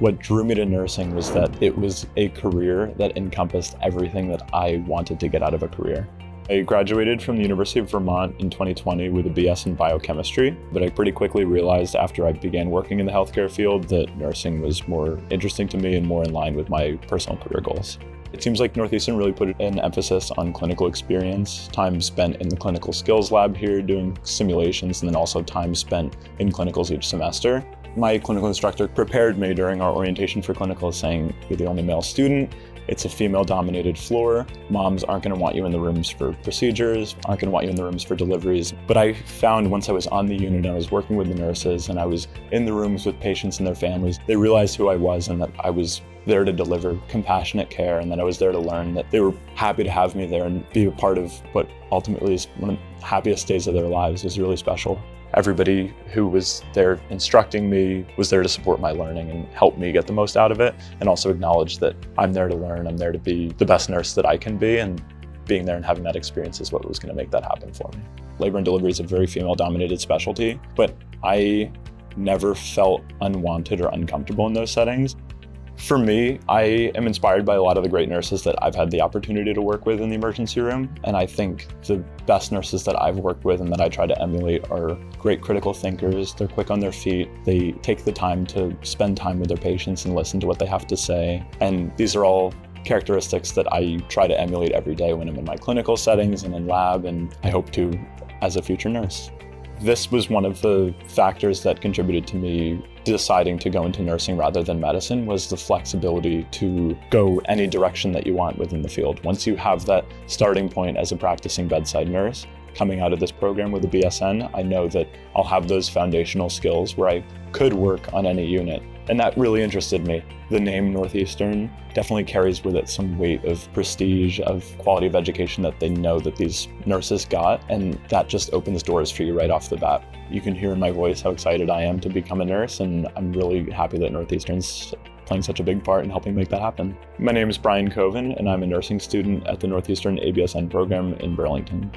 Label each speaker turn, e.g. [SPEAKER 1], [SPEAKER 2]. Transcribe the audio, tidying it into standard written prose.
[SPEAKER 1] What drew me to nursing was that it was a career that encompassed everything that I wanted to get out of a career. I graduated from the University of Vermont in 2020 with a BS in biochemistry, but I pretty quickly realized after I began working in the healthcare field that nursing was more interesting to me and more in line with my personal career goals. It seems like Northeastern really put an emphasis on clinical experience, time spent in the clinical skills lab here doing simulations, and then also time spent in clinicals each semester. My clinical instructor prepared me during our orientation for clinicals saying, you're the only male student, it's a female-dominated floor, moms aren't going to want you in the rooms for procedures, aren't going to want you in the rooms for deliveries. But I found once I was on the unit and I was working with the nurses and I was in the rooms with patients and their families, they realized who I was and that I was there to deliver compassionate care and that I was there to learn, that they were happy to have me there and be a part of what ultimately is one of the happiest days of their lives. It was really special. Everybody who was there instructing me was there to support my learning and help me get the most out of it, and also acknowledge that I'm there to learn, I'm there to be the best nurse that I can be, and being there and having that experience is what was going to make that happen for me. Labor and delivery is a very female-dominated specialty, but I never felt unwanted or uncomfortable in those settings. For me, I am inspired by a lot of the great nurses that I've had the opportunity to work with in the emergency room. And I think the best nurses that I've worked with and that I try to emulate are great critical thinkers. They're quick on their feet. They take the time to spend time with their patients and listen to what they have to say. And these are all characteristics that I try to emulate every day when I'm in my clinical settings and in lab, and I hope to as a future nurse. This was one of the factors that contributed to me deciding to go into nursing rather than medicine, was the flexibility to go any direction that you want within the field. Once you have that starting point as a practicing bedside nurse, coming out of this program with a BSN, I know that I'll have those foundational skills where I could work on any unit. And that really interested me. The name Northeastern definitely carries with it some weight of prestige, of quality of education that they know that these nurses got, and that just opens doors for you right off the bat. You can hear in my voice how excited I am to become a nurse, and I'm really happy that Northeastern's playing such a big part in helping make that happen. My name is Brian Coven, and I'm a nursing student at the Northeastern ABSN program in Burlington.